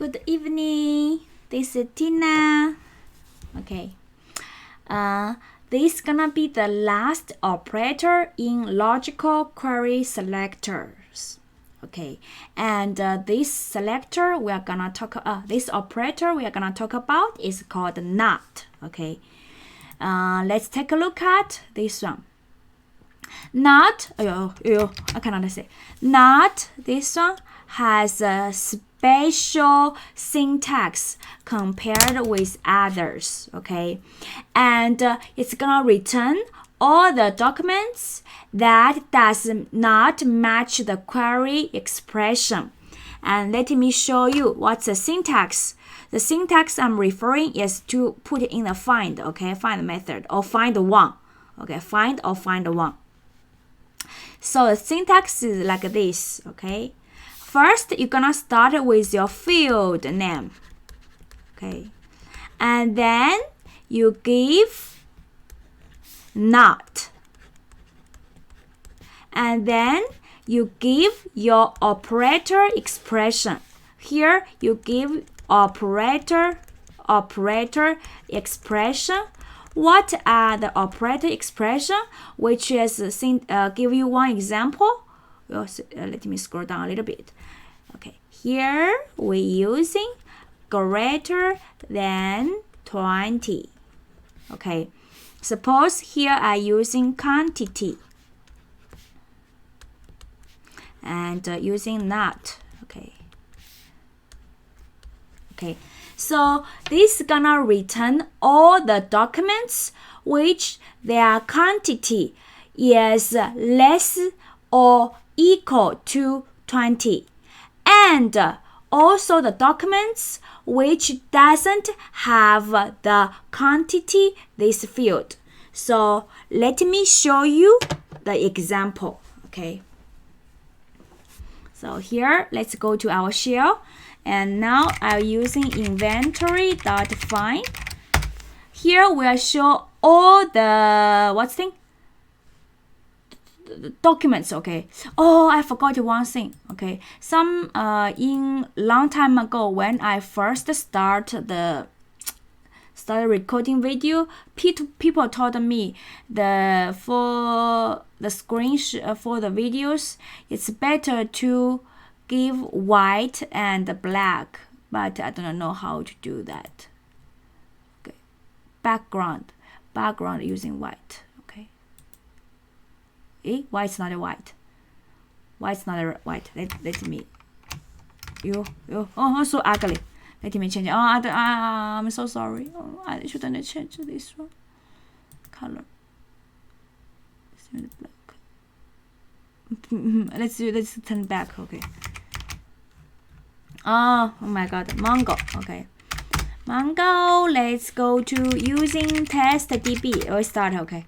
Good evening. This is Tina. Okay. This is gonna be the last operator in Logical Query Selectors. Okay, and this selector we are gonna talk. This operator we are gonna talk about is called not. Okay. Let's take a look at this one. Not. I cannot say. Not this one has a special syntax compared with others, okay? And it's gonna return all the documents that does not match the query expression. And let me show you what's the syntax. The syntax I'm referring is to put in the find, okay? Find method or find one, okay? Find or find one. So the syntax is like this, okay? First, you're gonna start with your field name, okay? And then you give not. And then you give your operator expression. Here, you give operator expression. What are the operator expression? Which is, give you one example. Let me scroll down a little bit. Okay, here we're using greater than 20. Okay, suppose here I'm using quantity and using not. Okay, so this is gonna return all the documents which their quantity is less or equal to 20, and also the documents which doesn't have the quantity this field. So let me show you the example. Okay, so here let's go to our shell, and now I'm using inventory.find. Here we'll show all the documents. Okay, oh, I forgot one thing. Okay, some in long time ago when I first started recording video, people told me for the screenshot for the videos, it's better to give white and black, but I don't know how to do that. Okay, background using white. White's not a white. White's not a white. Let me. Oh, so ugly. Let me change it. I'm so sorry. Oh, I shouldn't change this one. Color. Black. Let's turn back. Okay. Oh my God. Mongo. Okay. Mongo. Let's go to using test DB. We start. Okay.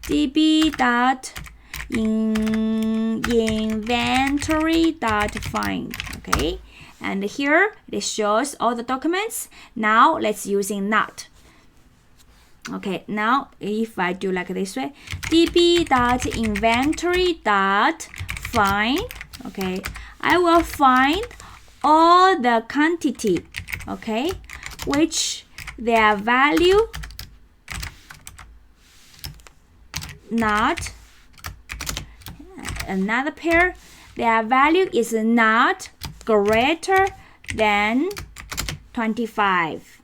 db.inventory.find. Okay, and here it shows all the documents. Now let's using not. Okay, now if I do like this way, db.inventory.find. Okay, I will find all the quantity, okay, which their value not another pair, their value is not greater than 25.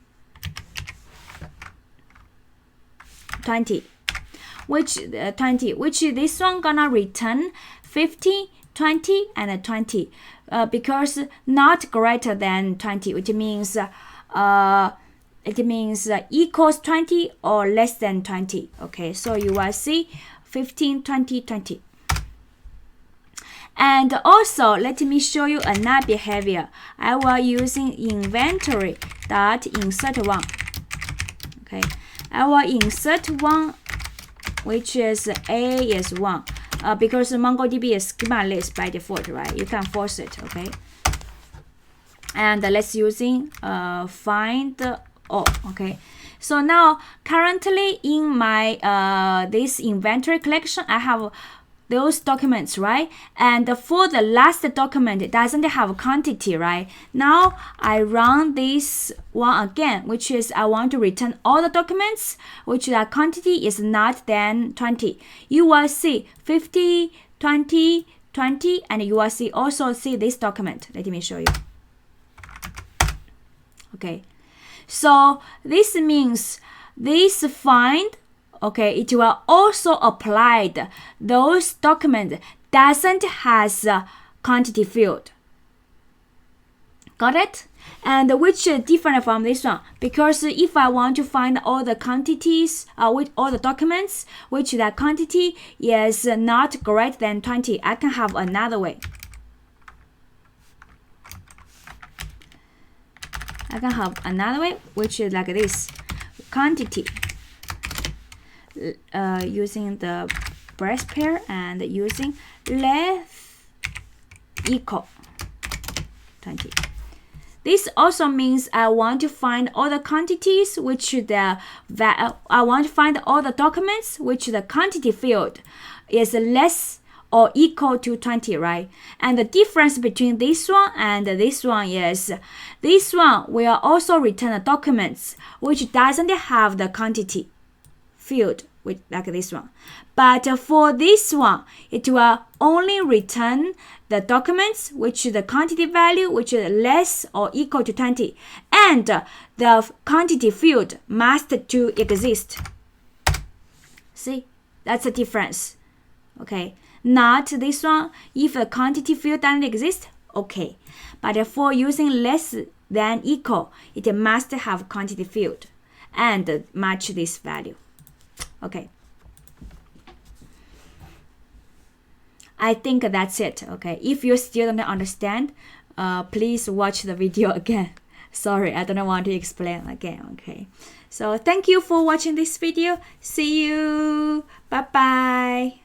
20, which this one gonna return 50, 20, and 20, because not greater than 20, which means equals 20 or less than 20. Okay, so you will see 15, 20, 20. And also, let me show you another behavior. I will using inventory.insert1. Okay, I will insert one, which is A is 1. Because MongoDB is schema list by default, right? You can force it, okay? And let's using find all, okay? So now currently in my this inventory collection, I have those documents, right? And for the last document, it doesn't have a quantity, right? Now I run this one again, which is I want to return all the documents which the quantity is not than 20. You will see 50, 20, 20, and you will also see this document. Let me show you. Okay, so this means this find, okay, it will also apply those documents doesn't has a quantity field. Got it? And which is different from this one, because if I want to find all the quantities, with all the documents which the quantity is not greater than 20, I can have another way. I can have another way, which is like this: quantity, using the brace pair and using less equal 20. This also means I want to find all the quantities which I want to find all the documents which the quantity field is less or equal to 20, right? And the difference between this one and this one is this one will also return the documents which doesn't have the quantity field like this one. But for this one, it will only return the documents which the quantity value which is less or equal to 20, and the quantity field must to exist. See, that's the difference. Okay, not this one. If the quantity field doesn't exist, okay. But for using less than equal, it must have quantity field and match this value. Okay, I think that's it. Okay, if you still don't understand, please watch the video again. Sorry, I don't want to explain again. Okay, so thank you for watching this video. See you. Bye bye.